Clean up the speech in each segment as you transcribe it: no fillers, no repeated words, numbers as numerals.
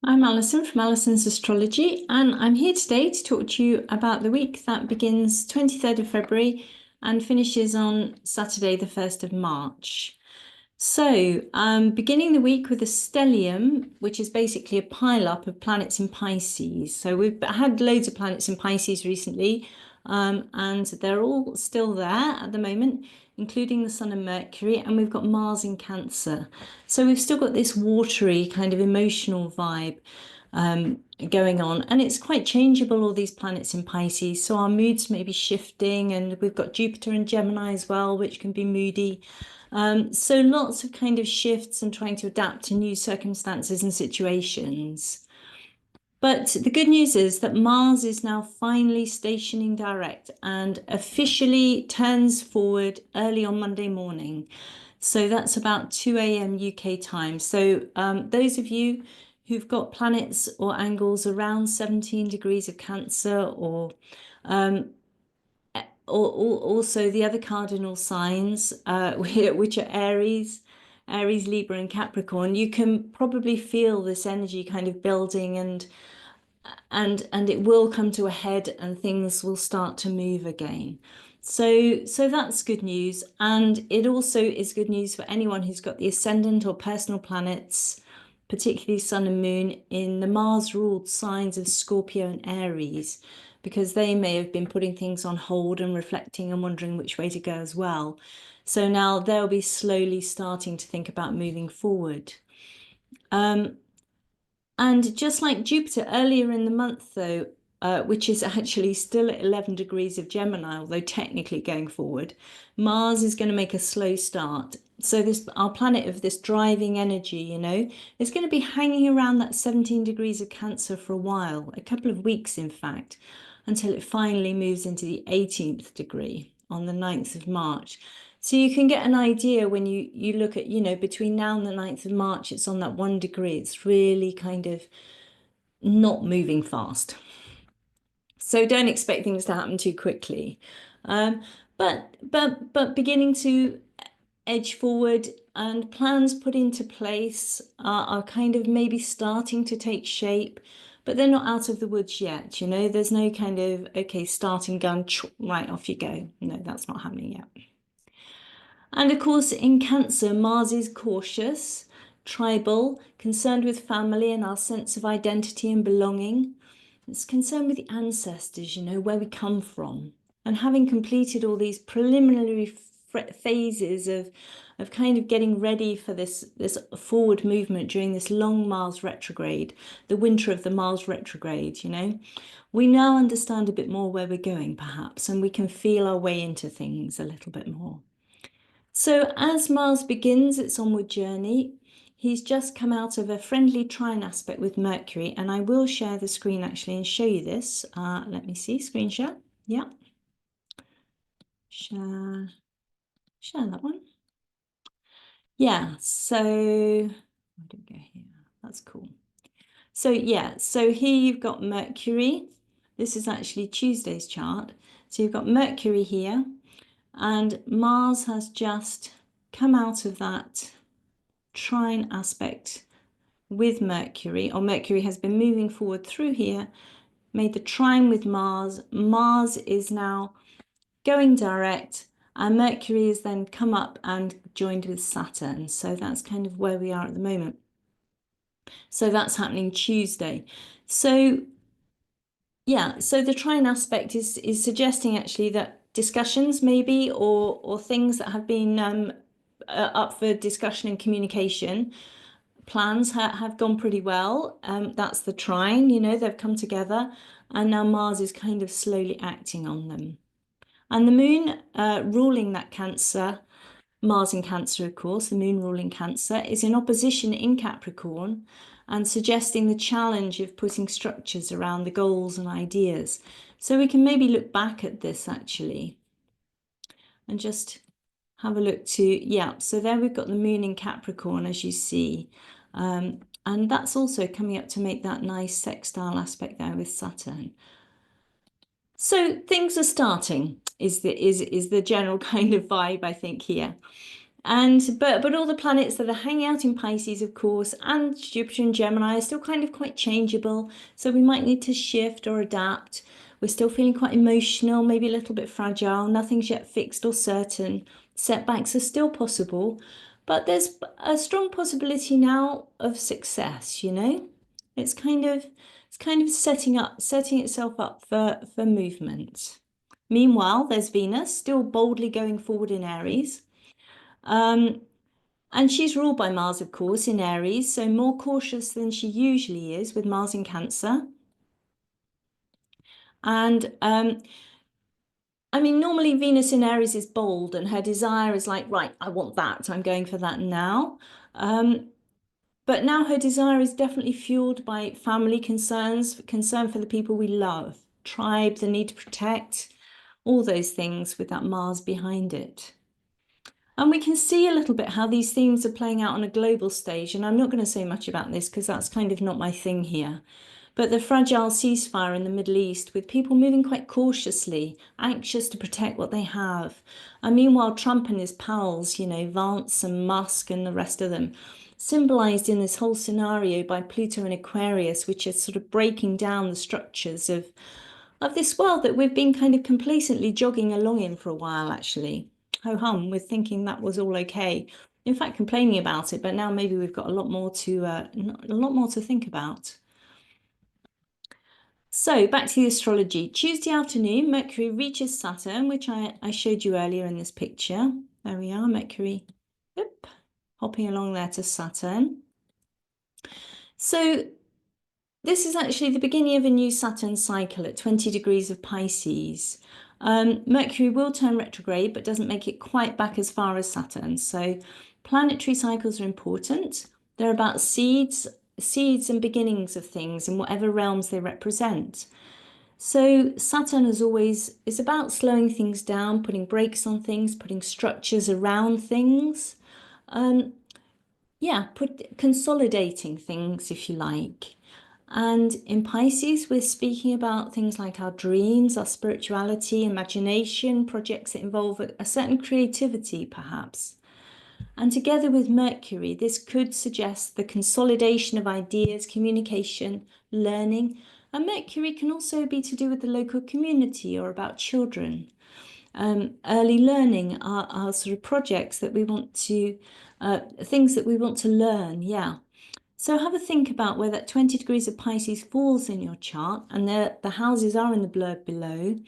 I'm Alison from Alison's Astrology, and I'm here today to talk to you about the week that begins 23rd of February and finishes on Saturday, the 1st of March. So, beginning the week with a stellium, which is basically a pile-up of planets in Pisces. So we've had loads of planets in Pisces recently, and they're all still there at the moment, including the Sun and Mercury, and we've got Mars in Cancer. So we've still got this watery kind of emotional vibe going on, and it's quite changeable, all these planets in Pisces. So our moods may be shifting, and we've got Jupiter in Gemini as well, which can be moody. So lots of kind of shifts and trying to adapt to new circumstances and situations. But the good news is that Mars is now finally stationing direct and officially turns forward early on Monday morning. So that's about 2 a.m. UK time. So those of you who've got planets or angles around 17 degrees of Cancer um, or also the other cardinal signs, which are Aries, Libra, and Capricorn, you can probably feel this energy kind of building and it will come to a head and things will start to move again. So that's good news. And it also is good news for anyone who's got the ascendant or personal planets, particularly Sun and Moon, in the Mars-ruled signs of Scorpio and Aries, because they may have been putting things on hold and reflecting and wondering which way to go as well. So now they'll be slowly starting to think about moving forward. And just like Jupiter earlier in the month, though, which is actually still at 11 degrees of Gemini, although technically going forward, Mars is going to make a slow start. So this, our planet of this driving energy, is going to be hanging around that 17 degrees of Cancer for a while, a couple of weeks, in fact, until it finally moves into the 18th degree on the 9th of March. So you can get an idea when you look at, between now and the 9th of March, it's on that 1 degree. It's really kind of not moving fast. So don't expect things to happen too quickly. Um, but beginning to edge forward and plans put into place are kind of maybe starting to take shape, but they're not out of the woods yet. There's no kind of, okay, starting gun, right, off you go. No, that's not happening yet. And of course, in Cancer, Mars is cautious, tribal, concerned with family and our sense of identity and belonging. It's concerned with the ancestors, where we come from. And having completed all these preliminary phases of kind of getting ready for this forward movement during this long Mars retrograde, the winter of the Mars retrograde, we now understand a bit more where we're going, perhaps, and we can feel our way into things a little bit more. So as Mars begins its onward journey, he's just come out of a friendly trine aspect with Mercury, and I will share the screen actually and show you this. Let me see, screen share. Yeah. Share that one. Yeah, so I didn't go here. That's cool. So yeah, so here you've got Mercury. This is actually Tuesday's chart. So you've got Mercury here, and Mars has just come out of that trine aspect with Mercury, or Mercury has been moving forward through here, made the trine with Mars. Mars is now going direct, and Mercury has then come up and joined with Saturn. So that's kind of where we are at the moment. So that's happening Tuesday. So yeah, so the trine aspect is suggesting actually that discussions maybe or things that have been up for discussion and communication plans have gone pretty well. That's the trine, they've come together, and now Mars is kind of slowly acting on them. And the moon ruling that Cancer, Mars in Cancer, of course, the moon ruling Cancer, is in opposition in Capricorn and suggesting the challenge of putting structures around the goals and ideas. So we can maybe look back at this actually and just have a look to, yeah, so there we've got the moon in Capricorn, as you see. And that's also coming up to make that nice sextile aspect there with Saturn. So things are starting is the general kind of vibe, I think, here. But all the planets that are hanging out in Pisces, of course, and Jupiter and Gemini are still kind of quite changeable. So we might need to shift or adapt. We're still feeling quite emotional, maybe a little bit fragile. Nothing's yet fixed or certain. Setbacks are still possible, but there's a strong possibility now of success, you know? It's kind of setting itself up for movement. Meanwhile, there's Venus still boldly going forward in Aries. Um, and she's ruled by Mars, of course, in Aries, so more cautious than she usually is with Mars in Cancer. And I mean, normally Venus in Aries is bold and her desire is like, right, I want that. I'm going for that now. But now her desire is definitely fueled by family concerns, concern for the people we love, tribe, the need to protect, all those things with that Mars behind it. And we can see a little bit how these themes are playing out on a global stage. And I'm not going to say much about this because that's kind of not my thing here. But the fragile ceasefire in the Middle East, with people moving quite cautiously, anxious to protect what they have. And meanwhile, Trump and his pals, you know, Vance and Musk and the rest of them, symbolized in this whole scenario by Pluto and Aquarius, which is sort of breaking down the structures of this world that we've been kind of complacently jogging along in for a while, actually. Ho hum, with thinking that was all okay. In fact, complaining about it, but now maybe we've got a lot more to think about. So back to the astrology. Tuesday afternoon, Mercury reaches Saturn, which I showed you earlier in this picture. There we are, Mercury, yep, hopping along there to Saturn. So this is actually the beginning of a new Saturn cycle at 20 degrees of Pisces. Mercury will turn retrograde, but doesn't make it quite back as far as Saturn. So planetary cycles are important. They're about seeds and beginnings of things in whatever realms they represent. So Saturn is about slowing things down, putting brakes on things, putting structures around things. Consolidating things, if you like. And in Pisces, we're speaking about things like our dreams, our spirituality, imagination, projects that involve a certain creativity, perhaps. And together with Mercury, this could suggest the consolidation of ideas, communication, learning. And Mercury can also be to do with the local community or about children. Early learning are sort of projects that we want to, things that we want to learn, yeah. So have a think about where that 20 degrees of Pisces falls in your chart, and the houses are in the blurb below,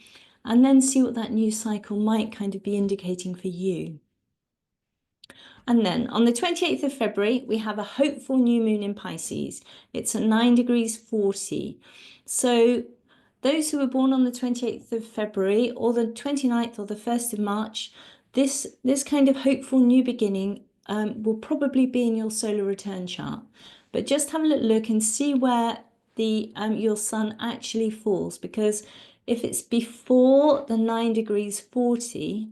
and then see what that new cycle might kind of be indicating for you. And then on the 28th of February, we have a hopeful new moon in Pisces. It's at 9 degrees 40. So those who were born on the 28th of February or the 29th or the 1st of March, this kind of hopeful new beginning will probably be in your solar return chart. But just have a little look and see where your sun actually falls, because if it's before the 9 degrees 40,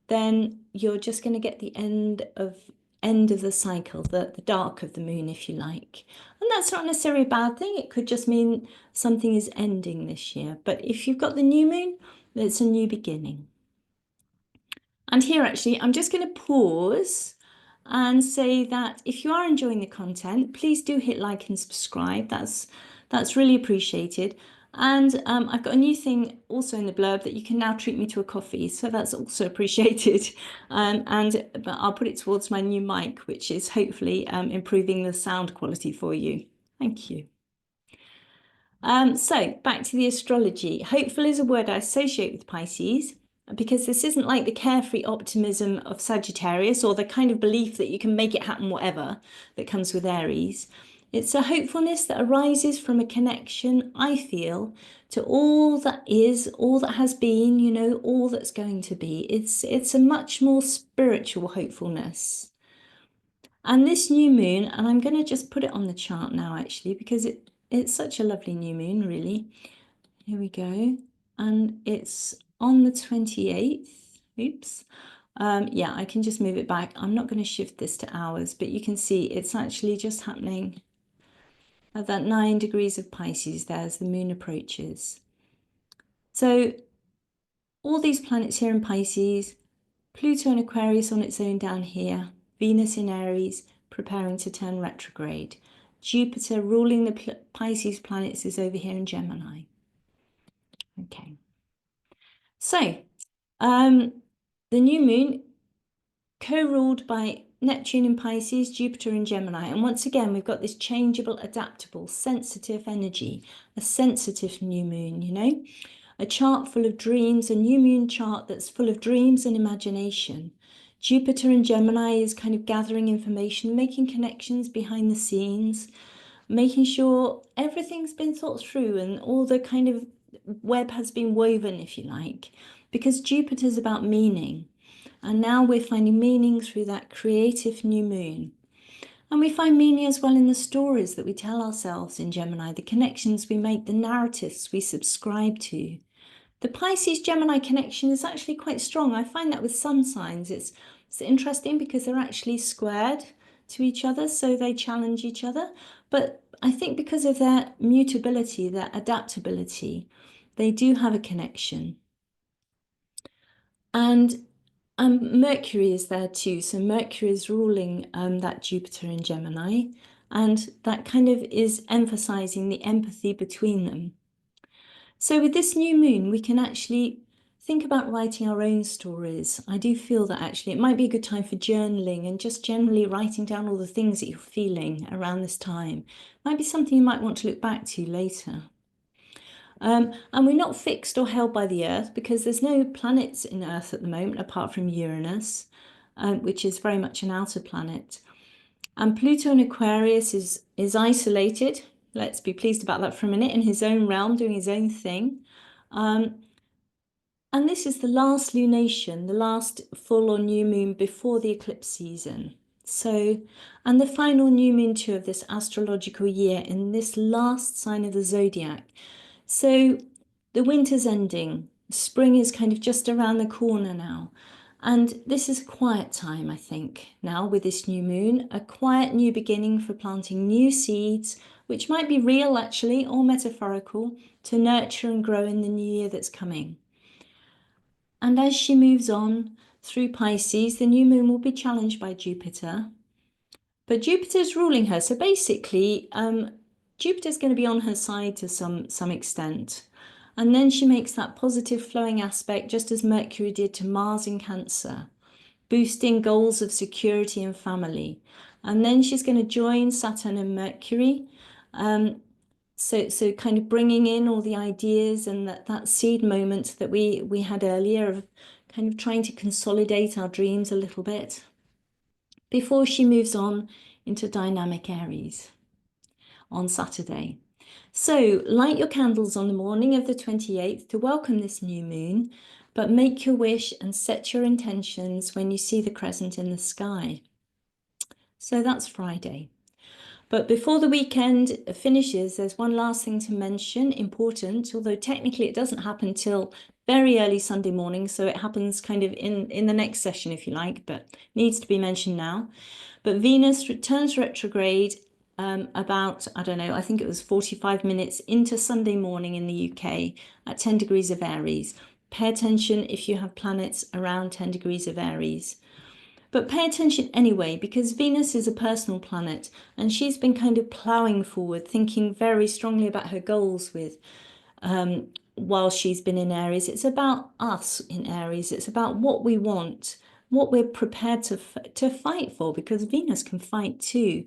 then you're just going to get the end of the cycle, the dark of the moon, if you like. And that's not necessarily a bad thing. It could just mean something is ending this year. But if you've got the new moon, it's a new beginning. And here, actually, I'm just going to pause and say that if you are enjoying the content, please do hit like and subscribe. That's really appreciated. And I've got a new thing also in the blurb that you can now treat me to a coffee. So that's also appreciated. But I'll put it towards my new mic, which is hopefully improving the sound quality for you. Thank you. So back to the astrology. Hopeful is a word I associate with Pisces, because this isn't like the carefree optimism of Sagittarius or the kind of belief that you can make it happen whatever that comes with Aries. It's a hopefulness that arises from a connection, I feel, to all that is, all that has been, you know, all that's going to be. It's a much more spiritual hopefulness. And this new moon, and I'm going to just put it on the chart now, actually, because it's such a lovely new moon, really. Here we go. And it's on the 28th. Oops. Yeah, I can just move it back. I'm not going to shift this to hours, but you can see it's actually just happening at that 9 degrees of Pisces there as the moon approaches. So all these planets here in Pisces, Pluto in Aquarius on its own down here. Venus in Aries, preparing to turn retrograde. Jupiter ruling the Pisces planets is over here in Gemini. Okay. So, the new moon co-ruled by Neptune in Pisces, Jupiter in Gemini. And once again, we've got this changeable, adaptable, sensitive energy, a sensitive new moon, you know, a chart full of dreams, a new moon chart that's full of dreams and imagination. Jupiter in Gemini is kind of gathering information, making connections behind the scenes, making sure everything's been thought through and all the kind of web has been woven, if you like, because Jupiter's about meaning. And now we're finding meaning through that creative new moon. And we find meaning as well in the stories that we tell ourselves in Gemini, the connections we make, the narratives we subscribe to. The Pisces-Gemini connection is actually quite strong. I find that with some signs. It's interesting because they're actually squared to each other, so they challenge each other. But I think because of their mutability, their adaptability, they do have a connection. And Mercury is there too. So Mercury is ruling that Jupiter in Gemini, and that kind of is emphasizing the empathy between them. So with this new moon, we can actually think about writing our own stories. I do feel that actually it might be a good time for journaling and just generally writing down all the things that you're feeling around this time. Might be something you might want to look back to later. And we're not fixed or held by the Earth because there's no planets in Earth at the moment apart from Uranus, which is very much an outer planet. And Pluto in Aquarius is isolated. Let's be pleased about that for a minute, in his own realm, doing his own thing. And this is the last lunation, the last full or new moon before the eclipse season. So, and the final new moon too of this astrological year in this last sign of the zodiac. So the winter's ending, spring is kind of just around the corner now. And this is a quiet time, I think, now with this new moon, a quiet new beginning for planting new seeds, which might be real actually, or metaphorical, to nurture and grow in the new year that's coming. And as she moves on through Pisces, the new moon will be challenged by Jupiter. But Jupiter's ruling her. So basically, Jupiter's going to be on her side to some extent. And then she makes that positive flowing aspect, just as Mercury did to Mars in Cancer, boosting goals of security and family. And then she's going to join Saturn and Mercury. So kind of bringing in all the ideas and that seed moment that we had earlier of kind of trying to consolidate our dreams a little bit before she moves on into dynamic Aries on Saturday. So light your candles on the morning of the 28th to welcome this new moon, but make your wish and set your intentions when you see the crescent in the sky. So that's Friday. But before the weekend finishes, there's one last thing to mention, important, although technically it doesn't happen till very early Sunday morning, so it happens kind of in the next session, if you like, but needs to be mentioned now. But Venus returns retrograde about, I don't know, I think it was 45 minutes into Sunday morning in the UK at 10 degrees of Aries. Pay attention if you have planets around 10 degrees of Aries. But pay attention anyway, because Venus is a personal planet and she's been kind of ploughing forward, thinking very strongly about her goals with while she's been in Aries. It's about us in Aries. It's about what we want, what we're prepared to fight for, because Venus can fight too.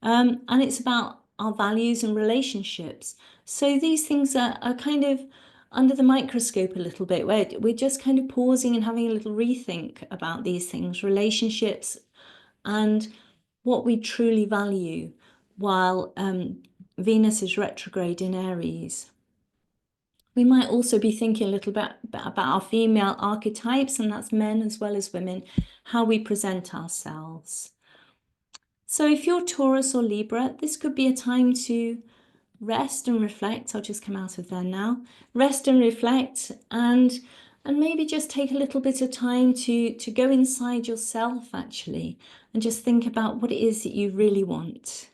And it's about our values and relationships. So these things are kind of under the microscope a little bit, where we're just kind of pausing and having a little rethink about these things, relationships and what we truly value while Venus is retrograde in Aries. We might also be thinking a little bit about our female archetypes, and that's men as well as women, how we present ourselves. So if you're Taurus or Libra, this could be a time to rest and reflect. I'll just come out of there now. Rest and reflect, and maybe just take a little bit of time to go inside yourself actually, and just think about what it is that you really want,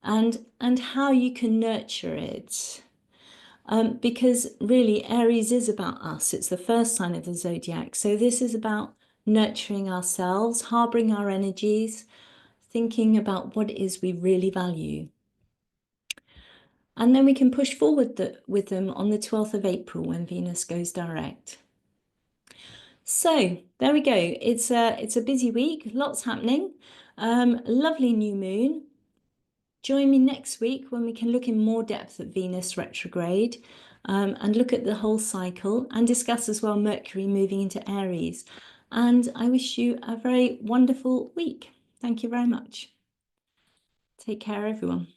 and how you can nurture it. Because really Aries is about us. It's the first sign of the zodiac. So this is about nurturing ourselves, harboring our energies, thinking about what it is we really value. And then we can push forward with them on the 12th of April when Venus goes direct. So there we go. It's a busy week, lots happening. Lovely new moon. Join me next week when we can look in more depth at Venus retrograde and look at the whole cycle and discuss as well Mercury moving into Aries. And I wish you a very wonderful week. Thank you very much. Take care, everyone.